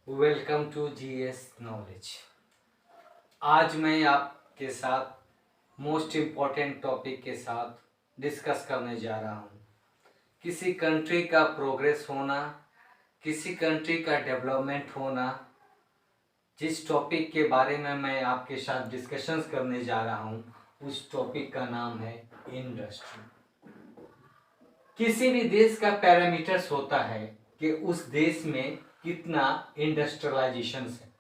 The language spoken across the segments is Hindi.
Welcome to GS knowledge. आज मैं आपके साथ मोस्ट इम्पॉर्टेंट टॉपिक के साथ डिस्कस करने जा रहा हूँ। किसी कंट्री का प्रोग्रेस होना, किसी कंट्री का डेवलपमेंट होना, जिस टॉपिक के बारे में मैं आपके साथ डिस्कशंस करने जा रहा हूँ उस टॉपिक का नाम है इंडस्ट्री। किसी भी देश का पैरामीटर्स होता है कि उस देश में कितना इंडस्ट्रियलाइजेशन है।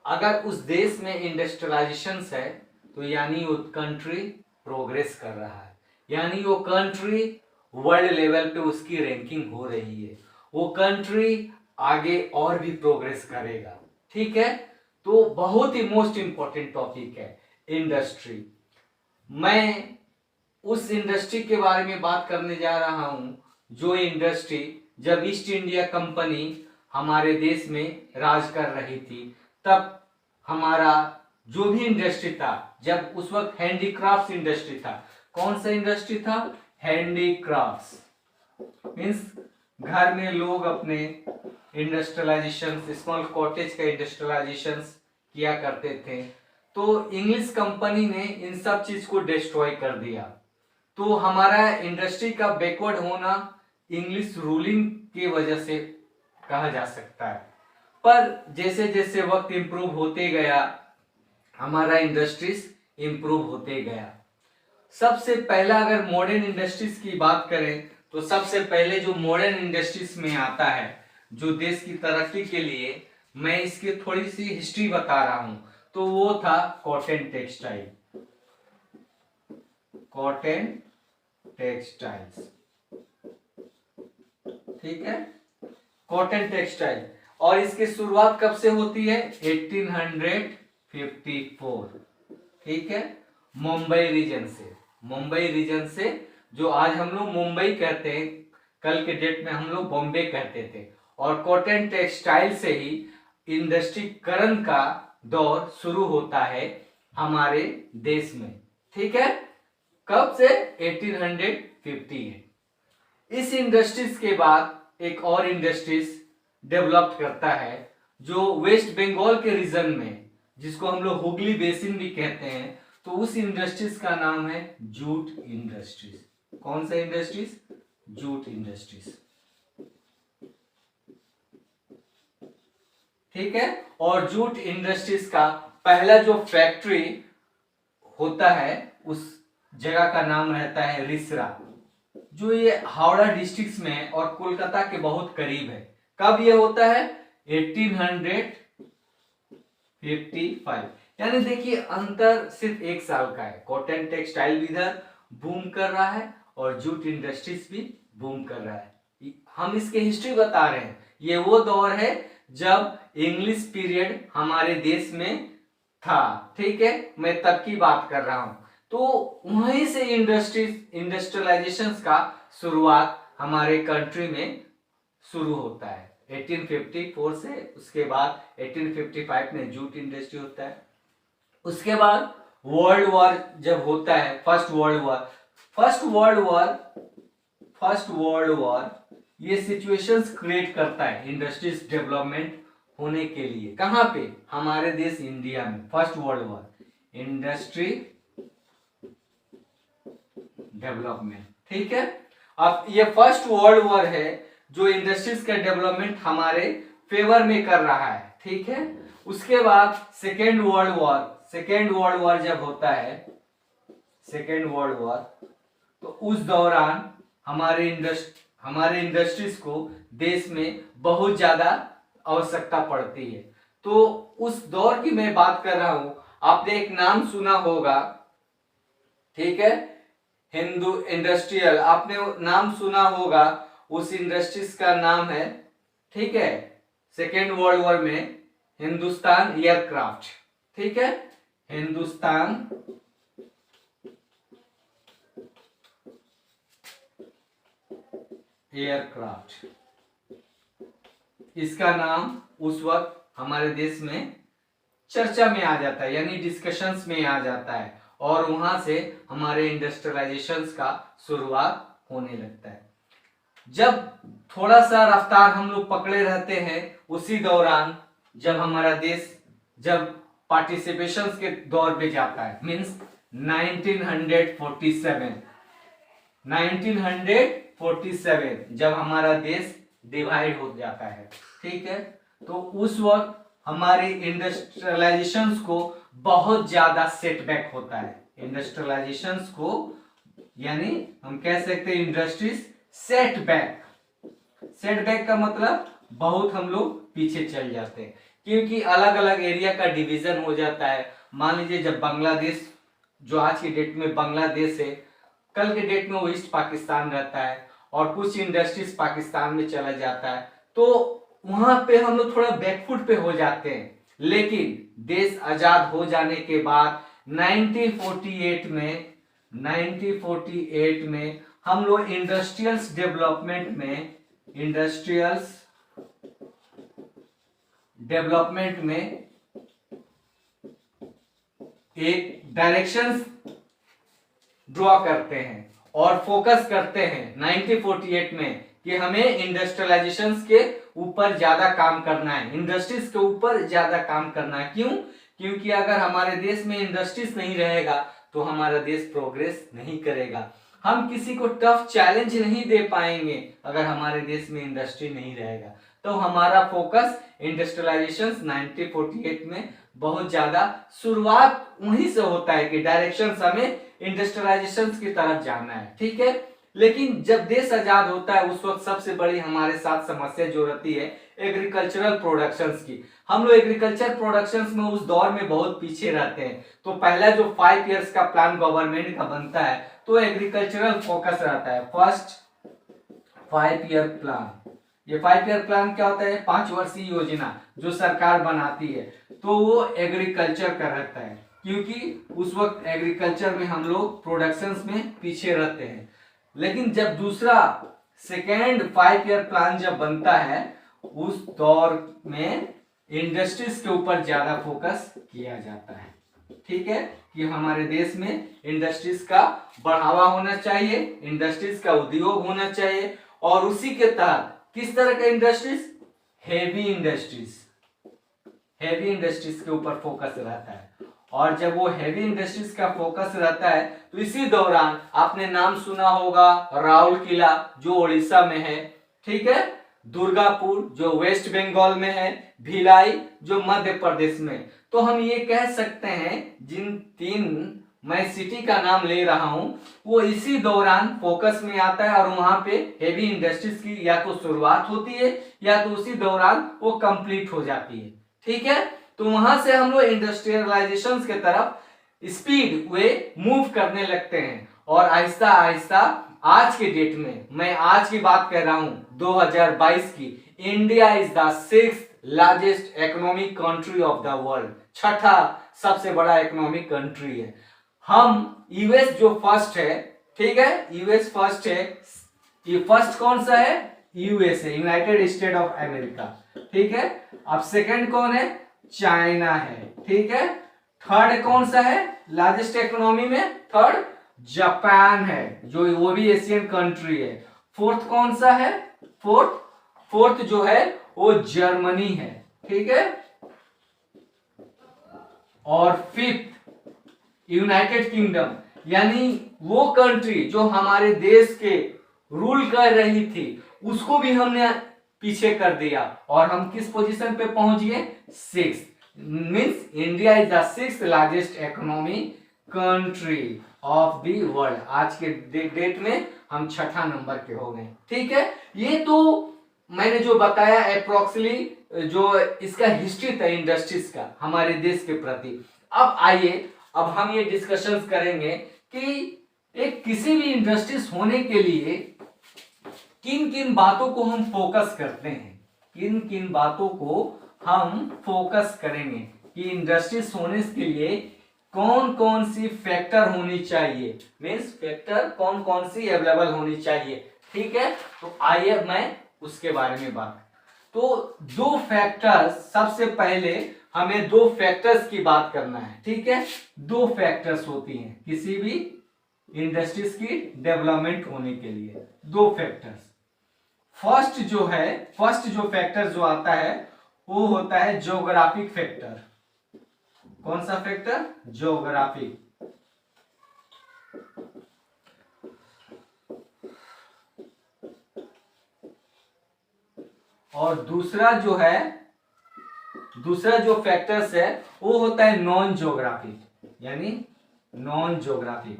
अगर उस देश में इंडस्ट्रियलाइजेशन है तो यानी वो कंट्री प्रोग्रेस कर रहा है, यानी वो कंट्री वर्ल्ड लेवल पे उसकी रैंकिंग हो रही है, वो कंट्री आगे और भी प्रोग्रेस करेगा। ठीक है, तो बहुत ही मोस्ट इंपॉर्टेंट टॉपिक है इंडस्ट्री। मैं उस इंडस्ट्री के बारे में बात करने जा रहा हूं जो इंडस्ट्री जब ईस्ट इंडिया कंपनी हमारे देश में राज कर रही थी तब हमारा जो भी इंडस्ट्री था, जब उस वक्त हैंडीक्राफ्ट्स इंडस्ट्री था। कौन सा इंडस्ट्री था? हैंडीक्राफ्ट्स मीन्स घर में लोग अपने इंडस्ट्रियलाइजेशन, स्मॉल कॉटेज का इंडस्ट्रियलाइजेशन किया करते थे। तो इंग्लिश कंपनी ने इन सब चीज को डिस्ट्रॉय कर दिया। तो हमारा इंडस्ट्री का बैकवर्ड होना इंग्लिश रूलिंग की वजह से कहा जा सकता है। पर जैसे जैसे वक्त इंप्रूव होते गया हमारा इंडस्ट्रीज इंप्रूव होते गया। सबसे पहला अगर मॉडर्न इंडस्ट्रीज की बात करें तो सबसे पहले जो मॉडर्न इंडस्ट्रीज में आता है, जो देश की तरक्की के लिए, मैं इसकी थोड़ी सी हिस्ट्री बता रहा हूं, तो वो था कॉटन टेक्सटाइल। कॉटन टेक्सटाइल्स, ठीक है, कॉटन टेक्सटाइल। और इसकी शुरुआत कब से होती है? 1854, ठीक है, मुंबई रीजन से। मुंबई रीजन से, जो आज हम लोग मुंबई कहते हैं, कल के डेट में हम लोग बॉम्बे कहते थे। और कॉटन टेक्सटाइल से ही इंडस्ट्रीकरण का दौर शुरू होता है हमारे देश में। ठीक है, कब से? 1858। इस इंडस्ट्रीज के बाद एक और इंडस्ट्रीज डेवलप करता है जो वेस्ट बंगाल के रीजन में, जिसको हम लोग हुगली बेसिन भी कहते हैं, तो उस इंडस्ट्रीज का नाम है जूट इंडस्ट्रीज। कौन सा इंडस्ट्रीज? जूट इंडस्ट्रीज, ठीक है। और जूट इंडस्ट्रीज का पहला जो फैक्ट्री होता है उस जगह का नाम रहता है रिसरा, जो ये हावड़ा डिस्ट्रिक्ट में और कोलकाता के बहुत करीब है। कब ये होता है? 1855। यानी देखिए अंतर सिर्फ एक साल का है। कॉटन टेक्सटाइल भी इधर बूम कर रहा है और जूट इंडस्ट्रीज भी बूम कर रहा है। हम इसके हिस्ट्री बता रहे हैं। ये वो दौर है जब इंग्लिश पीरियड हमारे देश में था, ठीक है, मैं तब की बात कर रहा हूं। तो वहीं से इंडस्ट्रियलाइजेशन का शुरुआत हमारे कंट्री में शुरू होता है 1854 से। उसके बाद 1855 में जूट इंडस्ट्री होता है। उसके बाद वर्ल्ड वॉर जब होता है, फर्स्ट वर्ल्ड वॉर ये सिचुएशंस क्रिएट करता है इंडस्ट्रीज डेवलपमेंट होने के लिए। कहां पे? हमारे देश इंडिया में। First world war, industry development, ठीक है। अब ये फर्स्ट वर्ल्ड वॉर है जो इंडस्ट्रीज का डेवलपमेंट हमारे फेवर में कर रहा है, ठीक है। उसके बाद सेकेंड वर्ल्ड वॉर जब होता है, सेकेंड वर्ल्ड वॉर, तो उस दौरान हमारे इंडस्ट्रीज को देश में बहुत ज्यादा आवश्यकता पड़ती है। तो उस दौर की मैं बात कर रहा हूं। आपने एक नाम सुना होगा, ठीक है, हिंदू इंडस्ट्रियल, आपने नाम सुना होगा, उस इंडस्ट्रीज का नाम है, ठीक है, सेकेंड वर्ल्ड वॉर में हिंदुस्तान एयरक्राफ्ट, ठीक है, हिंदुस्तान एयरक्राफ्ट। इसका नाम उस वक्त हमारे देश में चर्चा में आ जाता है, यानी डिस्कशंस में आ जाता है, और वहां से हमारे इंडस्ट्रियलाइजेशन का शुरुआत होने लगता है। जब थोड़ा सा रफ्तार हम लोग पकड़े रहते हैं, उसी दौरान जब हमारा देश जब पार्टिसिपेशन के दौर पे जाता है, मीन्स 1947 जब हमारा देश डिवाइड हो जाता है, ठीक है, तो उस वक्त हमारे इंडस्ट्रियलाइजेशंस को बहुत ज्यादा सेटबैक होता है। इंडस्ट्रियलाइजेशंस को यानी हम कह सकते हैं इंडस्ट्रीज सेटबैक का मतलब बहुत हम लोग पीछे चल जाते हैं, क्योंकि अलग अलग एरिया का डिवीजन हो जाता है। मान लीजिए जब बांग्लादेश, जो आज की डेट में बांग्लादेश है, कल के डेट में वो ईस्ट पाकिस्तान रहता है और कुछ इंडस्ट्रीज पाकिस्तान में चला जाता है, तो वहां पे हम लोग थोड़ा बैकफुट पे हो जाते हैं। लेकिन देश आजाद हो जाने के बाद 1948 में हम लोग इंडस्ट्रियल्स डेवलपमेंट में एक डायरेक्शंस ड्रॉ करते हैं और फोकस करते हैं 1948 में कि हमें इंडस्ट्रियलाइजेशन के ऊपर ज्यादा काम करना है, इंडस्ट्रीज के ऊपर ज्यादा काम करना है। क्यों? क्योंकि अगर हमारे देश में इंडस्ट्रीज नहीं रहेगा तो हमारा देश प्रोग्रेस नहीं करेगा। हम किसी को टफ चैलेंज नहीं दे पाएंगे अगर हमारे देश में इंडस्ट्री नहीं रहेगा। तो हमारा फोकस इंडस्ट्रियलाइजेशन 1948 में बहुत ज्यादा शुरुआत वहीं से होता है कि डायरेक्शन हमें इंडस्ट्रियलाइजेशन की तरफ जाना है, ठीक है। लेकिन जब देश आजाद होता है उस वक्त सबसे बड़ी हमारे साथ समस्या जो रहती है एग्रीकल्चरल प्रोडक्शंस की। हम लोग एग्रीकल्चर प्रोडक्शंस में उस दौर में बहुत पीछे रहते हैं। तो पहला जो 5 इयर्स का प्लान गवर्नमेंट का बनता है तो एग्रीकल्चरल फोकस रहता है। फर्स्ट 5 ईयर प्लान, ये 5 ईयर प्लान क्या होता है? 5 वर्षीय योजना जो सरकार बनाती है, तो वो एग्रीकल्चर का रहता है, क्योंकि उस वक्त एग्रीकल्चर में हम लोग प्रोडक्शंस में पीछे रहते हैं। लेकिन जब दूसरा सेकेंड 5 ईयर प्लान जब बनता है उस दौर में इंडस्ट्रीज के ऊपर ज्यादा फोकस किया जाता है, ठीक है, कि हमारे देश में इंडस्ट्रीज का बढ़ावा होना चाहिए, इंडस्ट्रीज का उद्योग होना चाहिए। और उसी के तहत किस तरह का इंडस्ट्रीज? हेवी इंडस्ट्रीज के ऊपर फोकस रहता है। और जब वो हेवी इंडस्ट्रीज का फोकस रहता है तो इसी दौरान आपने नाम सुना होगा राउरकेला जो उड़ीसा में है, ठीक है, दुर्गापुर जो वेस्ट बंगाल में है, भिलाई जो मध्य प्रदेश में। तो हम ये कह सकते हैं जिन 3 मैं सिटी का नाम ले रहा हूं वो इसी दौरान फोकस में आता है और वहां पे हेवी इंडस्ट्रीज की या तो शुरुआत होती है या तो उसी दौरान वो कंप्लीट हो जाती है, ठीक है। तो वहां से हम लोग इंडस्ट्रियलाइजेशन के तरफ स्पीड वे मूव करने लगते हैं और आहिस्ता आहिस्ता आज के डेट में, मैं आज की बात कर रहा हूं 2022 की, India is the 6th largest economic country of the world, 6ठा सबसे बड़ा इकोनॉमिक कंट्री है। हम यूएस जो फर्स्ट है, ठीक है, यूएस फर्स्ट है, ये फर्स्ट कौन सा है? यूएस है, यूनाइटेड स्टेट ऑफ अमेरिका, ठीक है। अब सेकंड कौन है? चाइना है, ठीक है। थर्ड कौन सा है लार्जेस्ट इकोनॉमी में? थर्ड जापान है जो वो भी एशियन कंट्री है। फोर्थ कौन सा है? फोर्थ जो है वो जर्मनी है, ठीक है। और फिफ्थ यूनाइटेड किंगडम, यानी वो कंट्री जो हमारे देश के रूल कर रही थी उसको भी हमने पीछे कर दिया और हम किस पोजीशन पे पहुंच गए? 6th। Means India is the 6th largest economy country of the world. आज के डेट में हम 6ठा नंबर के हो गए, ठीक है। ये तो मैंने जो बताया अप्रोक्सीमेटली जो इसका हिस्ट्री था इंडस्ट्रीज का हमारे देश के प्रति। अब आइए अब हम ये डिस्कशंस करेंगे कि एक किसी भी इंडस्ट्रीज होने के लिए किन किन बातों को हम फोकस करते हैं, किन किन बातों को हम फोकस करेंगे कि इंडस्ट्रीज होने के लिए कौन कौन सी फैक्टर होनी चाहिए, मीन्स फैक्टर कौन कौन सी अवेलेबल होनी चाहिए, ठीक है। तो आइए मैं उसके बारे में बात। तो 2 फैक्टर्स, सबसे पहले हमें 2 फैक्टर्स की बात करना है, ठीक है। 2 फैक्टर्स होती हैं किसी भी इंडस्ट्रीज की डेवलपमेंट होने के लिए, 2 फैक्टर्स। फर्स्ट जो फैक्टर जो आता है वो होता है ज्योग्राफिक फैक्टर। कौन सा फैक्टर? ज्योग्राफिक। और दूसरा जो फैक्टर्स है वो होता है नॉन ज्योग्राफिक, यानी non geographic.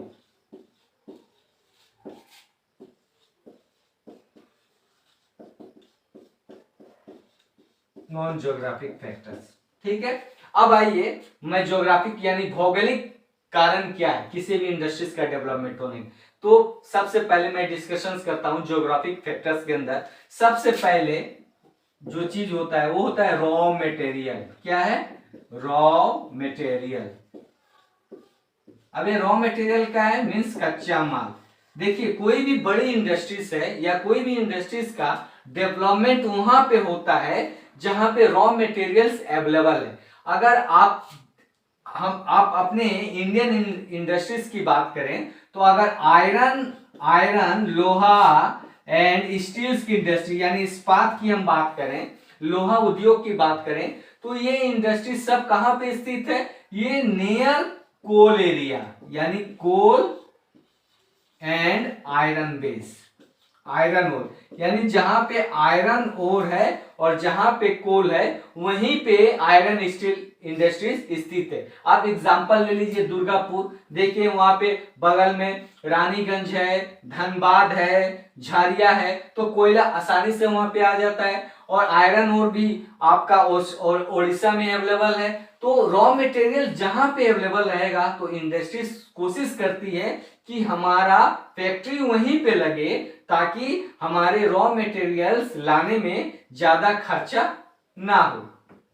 Non geographic factors, ठीक है। अब आइए, मैं ज्योग्राफिक यानी भौगोलिक कारण क्या है किसी भी इंडस्ट्रीज का डेवलपमेंट होने, तो सबसे पहले मैं डिस्कशंस करता हूं ज्योग्राफिक फैक्टर्स के अंदर। सबसे पहले जो चीज होता है वो होता है रॉ मटेरियल। क्या है? Raw material. अब ये रॉ मटेरियल क्या है? मीन्स कच्चा माल। देखिए, कोई भी बड़ी इंडस्ट्रीज है या कोई भी इंडस्ट्रीज का डेवलपमेंट वहां पे होता है जहां पे रॉ मटेरियल्स अवेलेबल है। अगर आप अपने इंडियन इंडस्ट्रीज की बात करें तो अगर आयरन लोहा एंड स्टील्स की इंडस्ट्री यानी इस्पात की हम बात करें, लोहा उद्योग की बात करें, तो ये इंडस्ट्री सब कहां पे स्थित है? ये नियर कोल एरिया, यानी coal and iron base. Iron ore यानी जहां पे आयरन ओर है और जहां पे कोल है वहीं पे आयरन स्टील इंडस्ट्रीज स्थित है। आप एग्जांपल ले लीजिए दुर्गापुर, देखिए वहां पे बगल में रानीगंज है, धनबाद है, झारिया है, तो कोयला आसानी से वहां पे आ जाता है। और आयरन ओर भी आपका ओडिशा में अवेलेबल है। तो रॉ मटेरियल जहां पे अवेलेबल रहेगा तो इंडस्ट्रीज कोशिश करती है कि हमारा फैक्ट्री वहीं पे लगे ताकि हमारे रॉ मटेरियल्स लाने में ज्यादा खर्चा ना हो।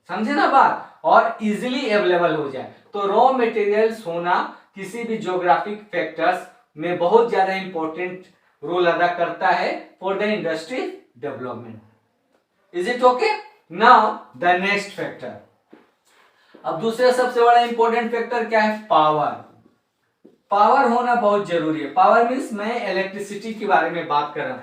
समझे ना बात? और इजीली अवेलेबल हो जाए। तो रॉ मटेरियल्स होना किसी भी ज्योग्राफिक फैक्टर्स में बहुत ज्यादा इंपॉर्टेंट रोल अदा करता है for the industry development. Is it okay? Now the next factor. अब दूसरा सबसे बड़ा इंपॉर्टेंट फैक्टर क्या है? पावर। पावर होना बहुत जरूरी है। पावर मीन्स मैं इलेक्ट्रिसिटी के बारे में बात कर रहा हूं।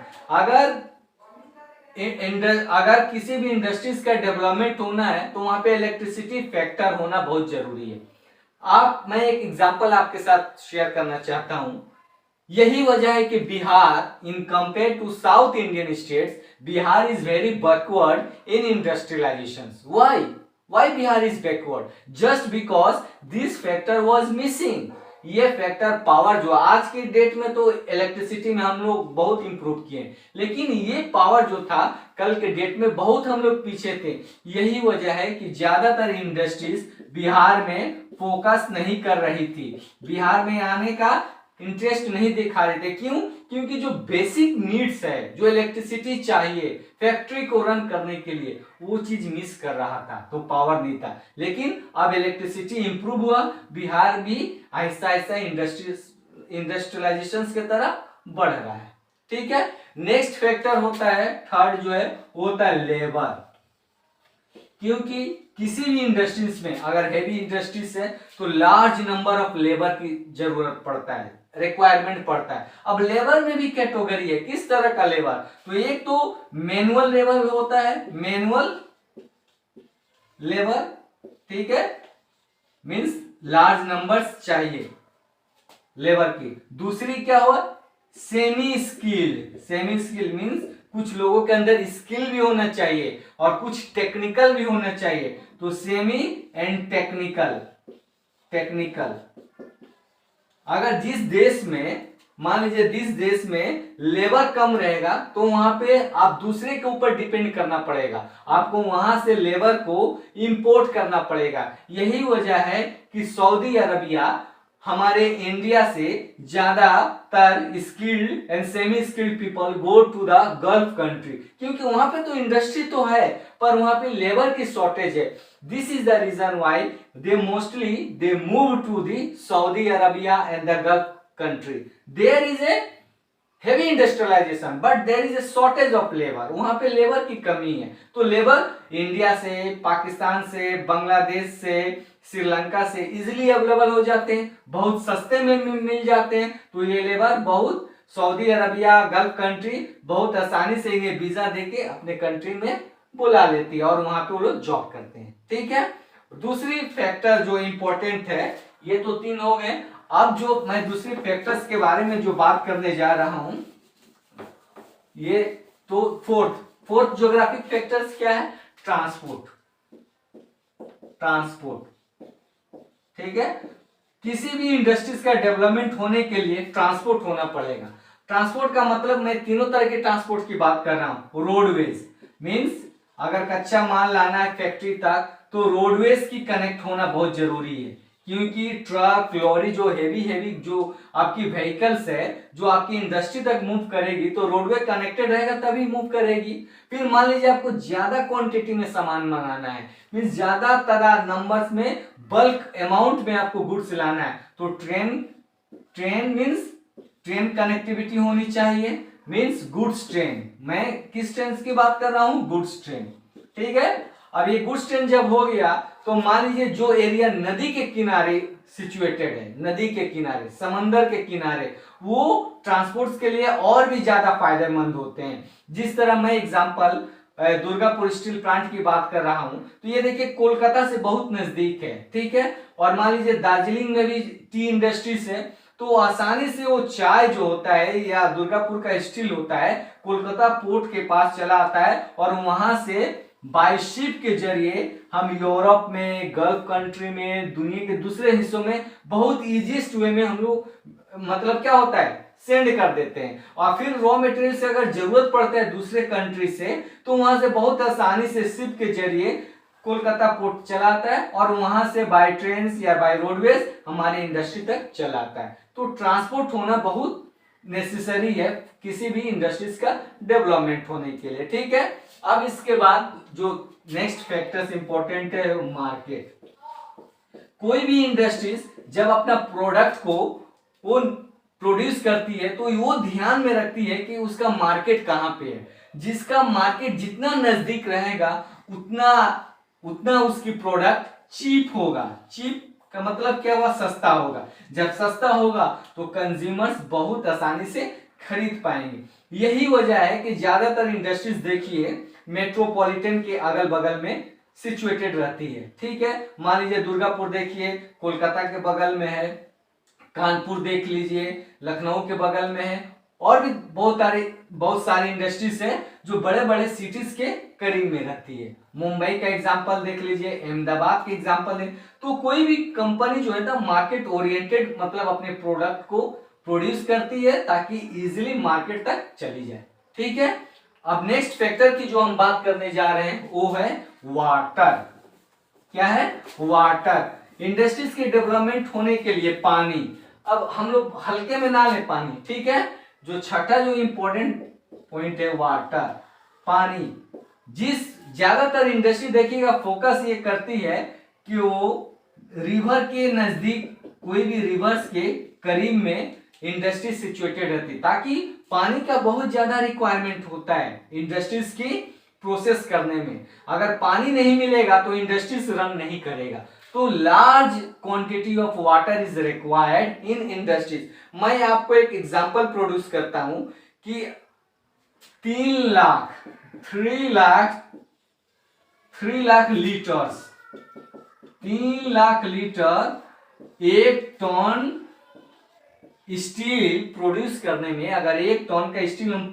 अगर किसी भी इंडस्ट्रीज का डेवलपमेंट होना है तो वहां पे इलेक्ट्रिसिटी फैक्टर होना बहुत जरूरी है। मैं एक एग्जांपल आपके साथ शेयर करना चाहता हूं। यही वजह है कि Bihar in compare to south Indian states, Bihar is very backward in industrialisation. Why Bihar is backward? Just because this factor was missing. ये फैक्टर पावर जो आज की डेट में तो इलेक्ट्रिसिटी में हम लोग बहुत इंप्रूव किए, लेकिन ये पावर जो था कल के डेट में बहुत हम लोग पीछे थे। यही वजह है कि ज्यादातर इंडस्ट्रीज बिहार में फोकस नहीं कर रही थी, बिहार में आने का इंटरेस्ट नहीं दिखा रहे थे। क्यों? क्योंकि जो बेसिक नीड्स है, जो इलेक्ट्रिसिटी चाहिए फैक्ट्री को रन करने के लिए, वो चीज मिस कर रहा था, तो पावर नहीं था। लेकिन अब इलेक्ट्रिसिटी इंप्रूव हुआ, बिहार भी आहिस्ता आहिस्ता इंडस्ट्रियलाइजेशन की तरफ बढ़ रहा है। ठीक है। नेक्स्ट फैक्टर होता है थर्ड, जो है वो होता है लेबर। क्योंकि किसी भी इंडस्ट्रीज में अगर हेवी इंडस्ट्रीज है तो लार्ज नंबर ऑफ लेबर की जरूरत पड़ता है, रिक्वायरमेंट पड़ता है। अब लेबर में भी कैटेगरी है, किस तरह का लेबर? तो एक तो मैनुअल लेबर होता है, मैनुअल लेबर, ठीक है, मींस लार्ज नंबर्स चाहिए लेबर की। दूसरी क्या हुआ? Semi skilled. Semi skilled means कुछ लोगों के अंदर स्किल भी होना चाहिए और कुछ टेक्निकल भी होना चाहिए। तो सेमी एंड टेक्निकल। अगर जिस देश में, मान लीजिए जिस देश में लेबर कम रहेगा तो वहां पे आप दूसरे के ऊपर डिपेंड करना पड़ेगा, आपको वहां से लेबर को इंपोर्ट करना पड़ेगा। यही वजह है कि सऊदी अरबिया हमारे इंडिया से ज्यादातर skilled and semi skilled people go to the Gulf country, क्योंकि वहां पे तो इंडस्ट्री तो है पर वहां पे लेबर की शॉर्टेज है। This is the reason why they mostly they move to the Saudi Arabia and the Gulf country. There is a heavy industrialization but there is a shortage of labor. वहां पे लेबर की कमी है। तो लेबर इंडिया से, पाकिस्तान से, बांग्लादेश से, श्रीलंका से इजिली अवेलेबल हो जाते हैं, बहुत सस्ते में मिल जाते हैं। तो ये लेबर बहुत सऊदी अरबिया, गल्फ कंट्री बहुत आसानी से इन्हें वीजा देके अपने कंट्री में बुला लेती है और वहां पे वो लोग जॉब करते हैं। ठीक है, दूसरी फैक्टर जो इंपॉर्टेंट है, ये तो 3 हो गए। अब जो मैं दूसरी फैक्टर्स के बारे में जो बात करने जा रहा हूं, ये तो फोर्थ ज्योग्राफिक फैक्टर्स क्या है? ट्रांसपोर्ट। ठीक है, किसी भी इंडस्ट्रीज का डेवलपमेंट होने के लिए ट्रांसपोर्ट होना पड़ेगा। ट्रांसपोर्ट का मतलब मैं तीनों तरह के ट्रांसपोर्ट की बात कर रहा हूं। रोडवेज मींस अगर कच्चा माल लाना है फैक्ट्री तक तो रोडवेज की कनेक्ट होना बहुत जरूरी है, क्योंकि ट्रक लॉरी जो हेवी जो आपकी व्हीकल्स है जो आपकी इंडस्ट्री तक मूव करेगी तो रोडवे कनेक्टेड रहेगा तभी मूव करेगी। फिर मान लीजिए आपको ज्यादा क्वांटिटी में सामान मंगाना है, मींस ज्यादा तरह नंबर्स में बल्क अमाउंट में आपको गुड्स लाना है, तो ट्रेन मींस ट्रेन कनेक्टिविटी होनी चाहिए, मींस गुड्स ट्रेन। मैं किस ट्रेन की बात कर रहा हूं? Goods train. ठीक है, अब ये गुड्स ट्रेन जब हो गया तो मान लीजिए जो एरिया नदी के किनारे सिचुएटेड है, नदी के किनारे, समंदर के किनारे, वो ट्रांसपोर्ट के लिए और भी ज्यादा फायदेमंद होते हैं। जिस तरह मैं एग्जांपल दुर्गापुर स्टील प्लांट की बात कर रहा हूं, तो ये देखिए कोलकाता से बहुत नजदीक है। ठीक है, और मान लीजिए दार्जिलिंग में भी टी इंडस्ट्रीज है, तो आसानी से वो चाय जो होता है या दुर्गापुर का स्टील होता है कोलकाता पोर्ट के पास चला आता है और वहां से बाय शिप के जरिए हम यूरोप में, गल्फ कंट्री में, दुनिया के दूसरे हिस्सों में बहुत इजीएस्ट वे में हम लोग मतलब क्या होता है सेंड कर देते हैं। और फिर रॉ मटेरियल से अगर जरूरत पड़ता है दूसरे कंट्री से तो वहां से बहुत आसानी से शिप के जरिए कोलकाता पोर्ट चलाता है और वहां से बाय ट्रेन या बाय रोडवेज हमारे इंडस्ट्री तक चलाता है। तो ट्रांसपोर्ट होना बहुत नेसेसरी है किसी भी इंडस्ट्रीज का डेवलपमेंट होने के लिए। ठीक है, अब इसके बाद जो नेक्स्ट फैक्टर्स इंपॉर्टेंट है मार्केट। कोई भी इंडस्ट्रीज जब अपना प्रोडक्ट को वो प्रोड्यूस करती है तो वो ध्यान में रखती है कि उसका मार्केट कहां पे है। जिसका मार्केट जितना नजदीक रहेगा उतना उसकी प्रोडक्ट चीप होगा। चीप का मतलब क्या हुआ? सस्ता होगा। जब सस्ता होगा तो कंज्यूमर्स बहुत आसानी से खरीद पाएंगे। यही वजह है कि ज्यादातर इंडस्ट्रीज देखिए मेट्रोपॉलिटन के अगल बगल में सिचुएटेड रहती है। ठीक है, मान लीजिए दुर्गापुर देखिए कोलकाता के बगल में है, कानपुर देख लीजिए लखनऊ के बगल में है, और भी बहुत सारी इंडस्ट्रीज है जो बड़े बड़े सिटीज के करीब में रहती है। मुंबई का एग्जांपल देख लीजिए, अहमदाबाद के एग्जांपल है। तो कोई भी कंपनी जो है ना मार्केट ओरिएंटेड मतलब अपने प्रोडक्ट को प्रोड्यूस करती है ताकि इजीली मार्केट तक चली जाए। ठीक है, अब नेक्स्ट फैक्टर की जो हम बात करने जा रहे हैं वो है वाटर। क्या है? वाटर। इंडस्ट्रीज के डेवलपमेंट होने के लिए पानी। अब हम लोग हल्के में ना ले पानी। ठीक है, जो छठा जो इंपॉर्टेंट पॉइंट है वाटर, पानी। जिस ज्यादातर इंडस्ट्री देखिएगा फोकस ये करती है कि वो रिवर के नजदीक कोई भी रिवर्स के करीब में इंडस्ट्री सिचुएटेड रहती, ताकि पानी का बहुत ज्यादा रिक्वायरमेंट होता है इंडस्ट्रीज की प्रोसेस करने में। अगर पानी नहीं मिलेगा तो इंडस्ट्रीज रन नहीं करेगा। तो large quantity of water is required in industries. मैं आपको एक एग्जांपल प्रोड्यूस करता हूं कि 3 लाख लीटर्स 3 लाख लीटर एक टन स्टील प्रोड्यूस करने में, अगर 1 टन का स्टील हम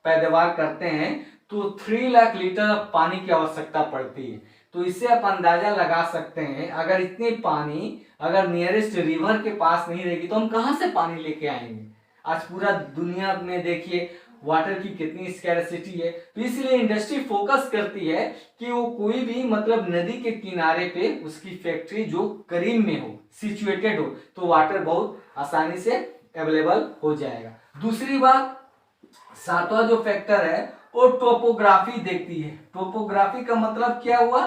पैदावार करते हैं तो 3 लाख लीटर पानी की आवश्यकता पड़ती है। तो इससे आप अंदाजा लगा सकते हैं अगर इतनी पानी अगर नियरेस्ट रिवर के पास नहीं रहेगी तो हम कहां से पानी लेके आएंगे। आज पूरा दुनिया में देखिए वाटर की कितनी स्कैरसिटी है। तो इसलिए इंडस्ट्री फोकस करती है कि वो कोई भी मतलब नदी के किनारे पे उसकी फैक्ट्री जो करीब में हो, सिचुएटेड हो, तो वाटर बहुत आसानी से अवेलेबल हो जाएगा। दूसरी बात, सातवां जो फैक्टर है वो टोपोग्राफी देखती है। टोपोग्राफी का मतलब क्या हुआ?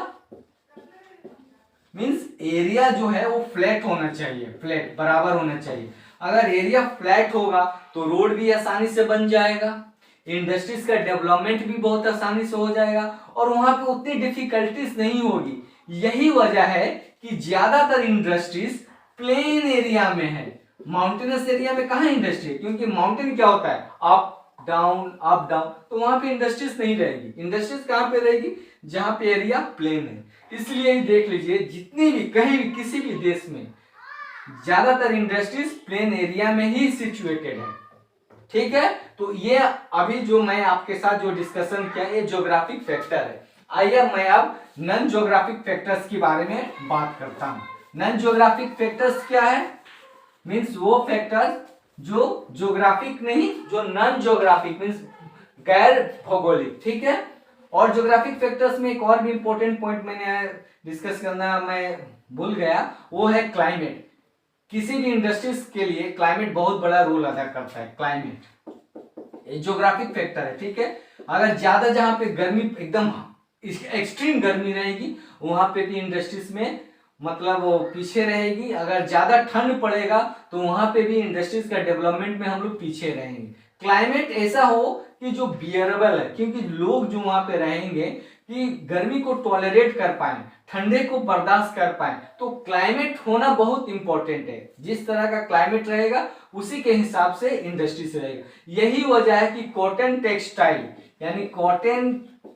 मींस एरिया जो है वो फ्लैट होना चाहिए, फ्लैट बराबर होना चाहिए। अगर एरिया फ्लैट होगा तो रोड भी आसानी से बन जाएगा, इंडस्ट्रीज का डेवलपमेंट भी बहुत आसानी से हो जाएगा और वहां पे उतनी डिफिकल्टीज नहीं होगी। यही वजह है कि ज्यादातर इंडस्ट्रीज प्लेन एरिया में है। माउंटेनस एरिया में कहाँ इंडस्ट्री है? क्योंकि माउंटेन क्या होता है? अप डाउन, तो वहां पे इंडस्ट्रीज नहीं रहेगी। इंडस्ट्रीज कहां पे रहेगी? जहां पे एरिया प्लेन है। इसलिए ही देख लीजिए जितनी भी कहीं भी किसी भी देश में ज्यादातर इंडस्ट्रीज प्लेन एरिया में ही सिचुएटेड है। ठीक है, तो ये अभी जो मैं आपके साथ जो डिस्कशन किया ये ज्योग्राफिक फैक्टर है। आइए मैं अब नॉन ज्योग्राफिक फैक्टर्स के बारे में बात करता हूं। नॉन ज्योग्राफिक फैक्टर्स क्या है? मींस वो फैक्टर्स जो ज्योग्राफिक नहीं, जो नॉन ज्योग्राफिक मींस गैर भौगोलिक। ठीक है, और ज्योग्राफिक फैक्टर्स में एक और भी इंपॉर्टेंट पॉइंट मैंने डिस्कस करना मैं भूल गया, वो है क्लाइमेट। किसी भी इंडस्ट्रीज के लिए क्लाइमेट बहुत बड़ा रोल अदा करता है। क्लाइमेट ज्योग्राफिक फैक्टर है। ठीक है, अगर ज्यादा जहां पे गर्मी एकदम एक्सट्रीम गर्मी रहेगी वहां पे भी इंडस्ट्रीज में मतलब वो पीछे रहेगी। अगर ज्यादा ठंड पड़ेगा तो वहां पे भी इंडस्ट्रीज का डेवलपमेंट में हम लोग पीछे रहेंगे। क्लाइमेट ऐसा हो कि जो बियरेबल है, क्योंकि लोग जो वहां पे रहेंगे कि गर्मी को टॉलरेट कर पाए, ठंडे को बर्दाश्त कर पाए, तो क्लाइमेट होना बहुत इंपॉर्टेंट है। जिस तरह का क्लाइमेट रहेगा उसी के हिसाब से इंडस्ट्री से रहेगा। यही वजह है कि कॉटन टेक्सटाइल यानी कॉटन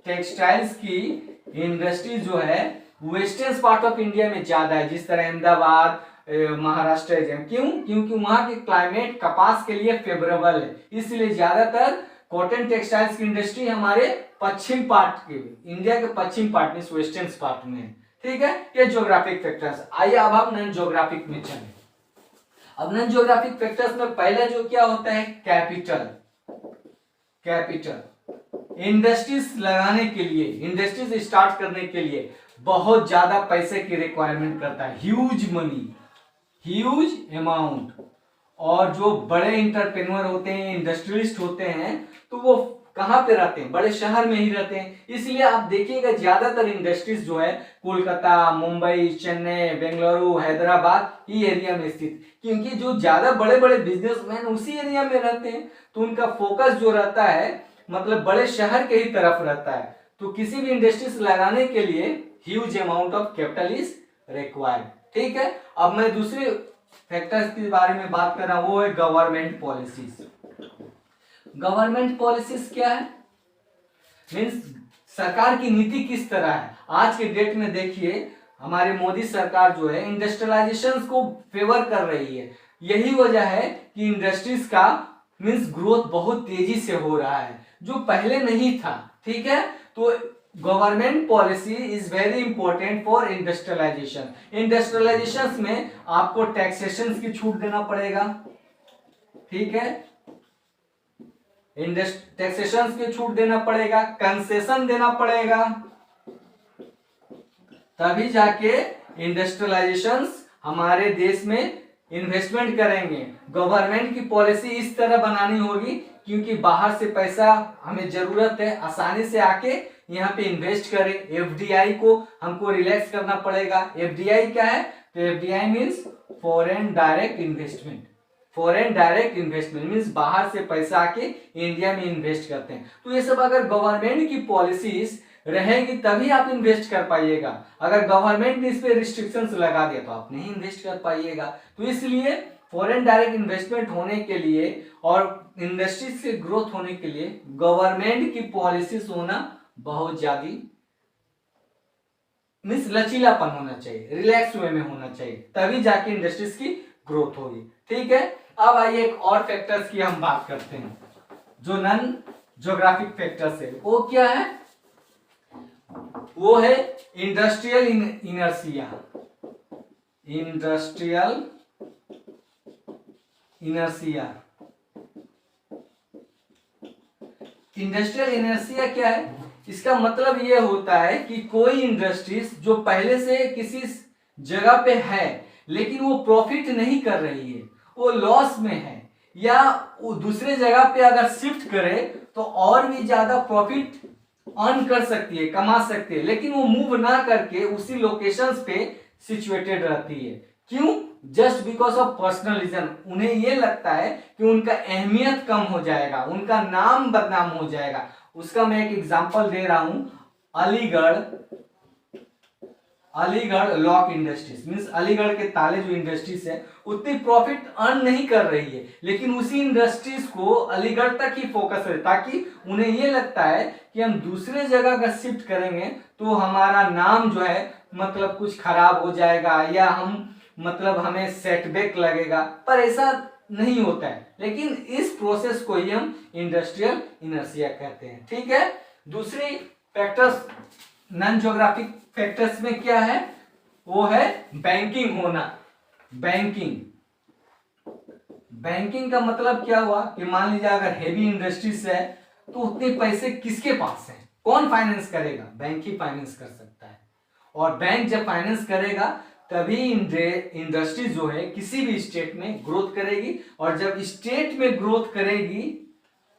टेक्सटाइल्स की इंडस्ट्री जो है वेस्टर्न पार्ट ऑफ इंडिया में ज्यादा है, जिस तरह अहमदाबाद, महाराष्ट्र। क्यों? क्योंकि वहां के क्लाइमेट कपास के लिए फेवरेबल है, इसलिए ज्यादातर कॉटन टेक्सटाइल्स की इंडस्ट्री हमारे पश्चिम पार्ट के, इंडिया के पश्चिम पार्ट में, वेस्टर्न पार्ट में है। ठीक है, ये ज्योग्राफिक फैक्टर्स। आइए अब हम नॉन ज्योग्राफिक में चलें। अब नॉन ज्योग्राफिक फैक्टर्स में पहला जो क्या होता है, कैपिटल। कैपिटल इंडस्ट्रीज लगाने के लिए, इंडस्ट्रीज स्टार्ट करने के लिए बहुत ज्यादा पैसे की रिक्वायरमेंट करता है, ह्यूज मनी, ह्यूज अमाउंट। और जो बड़े इंटरप्रेन्योर होते हैं, इंडस्ट्रियलिस्ट होते हैं, तो वो कहां पे रहते हैं? बड़े शहर में ही रहते हैं। इसलिए आप देखिएगा ज्यादातर इंडस्ट्रीज जो है कोलकाता, मुंबई, चेन्नई, बेंगलुरु, हैदराबाद ये एरिया में स्थित, क्योंकि जो ज्यादा बड़े बड़े बिजनेसमैन उसी एरिया में रहते हैं, तो उनका फोकस जो रहता है मतलब बड़े शहर के ही तरफ रहता है। तो किसी भी इंडस्ट्रीज लगाने के लिए huge amount of capital is required. ठीक है, अब मैं दूसरे फैक्टर्स के बारे में बात कर रहा हूं, वो है गवर्नमेंट पॉलिसीज। गवर्नमेंट पॉलिसीज क्या है? मीन्स सरकार की नीति किस तरह है। आज के डेट में देखिए हमारे मोदी सरकार जो है इंडस्ट्रियलाइजेशन को फेवर कर रही है। यही वजह है कि इंडस्ट्रीज का मीन्स ग्रोथ बहुत तेजी से हो रहा है, जो पहले नहीं था। ठीक है, तो government policy is very important for industrialisation. Industrialisation में आपको टैक्सेशन की छूट देना पड़ेगा। ठीक है, टैक्सेशन की छूट देना पड़ेगा, कंसेशन देना पड़ेगा, तभी जाके इंडस्ट्रियलाइजेशन हमारे देश में इन्वेस्टमेंट करेंगे। गवर्नमेंट की पॉलिसी इस तरह बनानी होगी क्योंकि बाहर से पैसा हमें जरूरत है, आसानी से आके यहाँ पे इन्वेस्ट करें। एफडीआई को हमको रिलैक्स करना पड़ेगा। एफडीआई क्या है? तो FDI means foreign direct investment. Foreign direct investment means बाहर से पैसा आके इंडिया में इन्वेस्ट करते हैं। तो ये सब अगर गवर्नमेंट की पॉलिसीज रहेगी तभी आप इन्वेस्ट कर पाइएगा। अगर गवर्नमेंट ने इस पे रिस्ट्रिक्शंस लगा दिया तो आप नहीं इन्वेस्ट कर पाइएगा। तो इसलिए फॉरेन डायरेक्ट इन्वेस्टमेंट होने के लिए और इंडस्ट्रीज के ग्रोथ होने के लिए गवर्नमेंट की पॉलिसीज होना बहुत ज्यादा मीन्स लचीलापन होना चाहिए, रिलैक्स वे में होना चाहिए, तभी जाके इंडस्ट्रीज की ग्रोथ होगी। ठीक है, अब आइए एक और फैक्टर्स की हम बात करते हैं जो नॉन ज्योग्राफिक फैक्टर्स है। वो क्या है? वो है industrial inertia. Industrial inertia. Industrial inertia क्या है? इसका मतलब ये होता है कि कोई इंडस्ट्रीज जो पहले से किसी जगह पे है लेकिन वो प्रॉफिट नहीं कर रही है, वो लॉस में है, या वो दूसरे जगह पे अगर शिफ्ट करे तो और भी ज्यादा प्रॉफिट अर्न कर सकती है, कमा सकती है, लेकिन वो मूव ना करके उसी लोकेशंस पे सिचुएटेड रहती है। क्यों? Just because of personal reason. उन्हें ये लगता है कि उनका अहमियत कम हो जाएगा, उनका नाम बदनाम हो जाएगा। उसका मैं एक एग्जांपल दे रहा हूं। Aligarh Aligarh lock industries means Aligarh के ताले जो इंडस्ट्रीज है उतनी प्रॉफिट अर्न नहीं कर रही है, लेकिन उसी इंडस्ट्रीज को अलीगढ़ तक ही फोकस है, ताकि उन्हें ये लगता है कि हम दूसरे जगह का शिफ्ट करेंगे तो हमारा नाम जो है मतलब कुछ खराब हो जाएगा या हम मतलब हमें सेटबैक लगेगा, पर ऐसा नहीं होता है। लेकिन इस प्रोसेस को ही हम इंडस्ट्रियल इनर्शिया कहते हैं। ठीक है, दूसरी फैक्टर्स नॉन ज्योग्राफिक फैक्टर्स में क्या है, वो है बैंकिंग होना। बैंकिंग का मतलब क्या हुआ कि मान लीजिए अगर हेवी इंडस्ट्रीज है तो उतने पैसे किसके पास हैं, कौन फाइनेंस करेगा, बैंक ही फाइनेंस कर सकता है। और बैंक जब फाइनेंस करेगा तभी इंडस्ट्री जो है किसी भी स्टेट में ग्रोथ करेगी, और जब स्टेट में ग्रोथ करेगी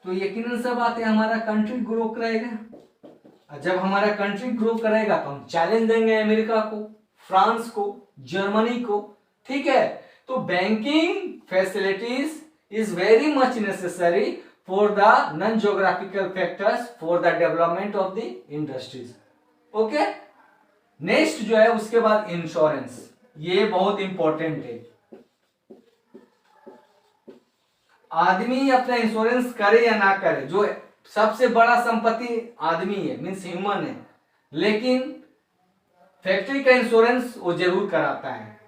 तो यकीनन सा बात है हमारा कंट्री ग्रो करेगा। जब हमारा कंट्री ग्रो करेगा तो हम चैलेंज देंगे अमेरिका को, फ्रांस को, जर्मनी को। ठीक है, तो banking facilities is very much necessary for the non geographical factors for the development of the industries. Okay, next जो है उसके बाद इंश्योरेंस, ये बहुत इंपॉर्टेंट है। आदमी अपना इंश्योरेंस करे या ना करे, जो सबसे बड़ा संपत्ति आदमी है मीन्स ह्यूमन है, लेकिन फैक्ट्री का इंश्योरेंस वो जरूर कराता है।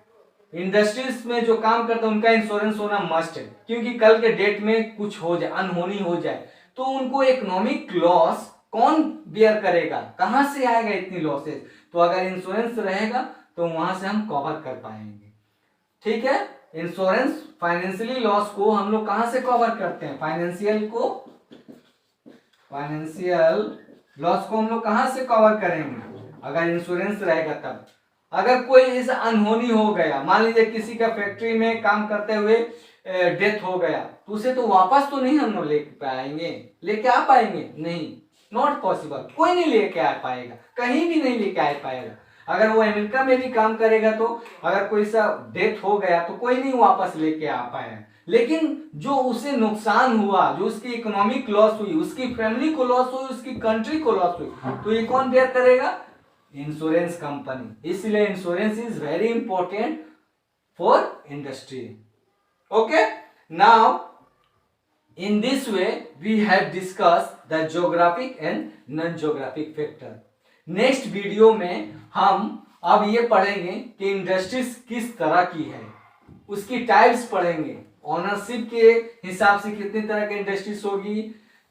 इंडस्ट्रीज में जो काम करता है उनका इंश्योरेंस होना मस्ट है, क्योंकि कल के डेट में कुछ हो जाए, अनहोनी हो जाए तो उनको इकोनॉमिक लॉस कौन बियर करेगा, कहां से आएगा इतनी लॉसेस। तो अगर इंश्योरेंस रहेगा तो वहां से हम कवर कर पाएंगे। ठीक है, इंश्योरेंस फाइनेंशियली लॉस को हम लोग कहां से कवर करते हैं, फाइनेंशियल लॉस को हम लोग कहां से कवर करेंगे, अगर इंश्योरेंस रहेगा तब। अगर कोई ऐसा अनहोनी हो गया, मान लीजिए किसी का फैक्ट्री में काम करते हुए डेथ हो गया, तो उसे तो वापस तो नहीं हम लोग लेके आ पाएंगे, नहीं, नॉट पॉसिबल, कोई नहीं लेके आ पाएगा, कहीं भी नहीं लेके आ पाएगा। अगर वो अमेरिका में भी काम करेगा तो अगर कोई सा डेथ हो गया तो कोई नहीं वापस लेके आ पाएगा, लेकिन जो उसे नुकसान हुआ, जो उसकी इकोनॉमिक लॉस हुई, उसकी फैमिली को लॉस हुई, उसकी कंट्री को लॉस हुई, तो ये कौन बेयर करेगा, इंश्योरेंस कंपनी। इसलिए insurance is very important for industry. Okay, now in this way we have discussed the geographic and non-geographic factor. Next video में हम अब ये पढ़ेंगे कि इंडस्ट्रीज किस तरह की है, उसकी टाइप्स पढ़ेंगे, ओनरशिप के हिसाब से कितनी तरह की इंडस्ट्रीज होगी,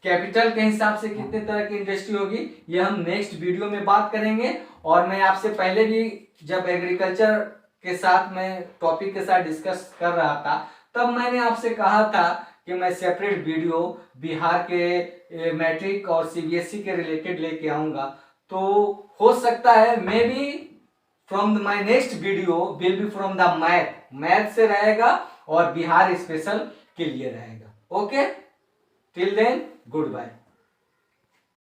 कैपिटल के हिसाब से कितने तरह की इंडस्ट्री होगी, ये हम नेक्स्ट वीडियो में बात करेंगे। और मैं आपसे पहले भी जब एग्रीकल्चर के साथ मैं टॉपिक के साथ डिस्कस कर रहा था तब मैंने आपसे कहा था कि मैं सेपरेट वीडियो बिहार के मैट्रिक और सीबीएसई के रिलेटेड लेके आऊंगा। तो हो सकता है may be from my next video will be from the math से रहेगा और बिहार स्पेशल के लिए रहेगा। Okay, till then good bye.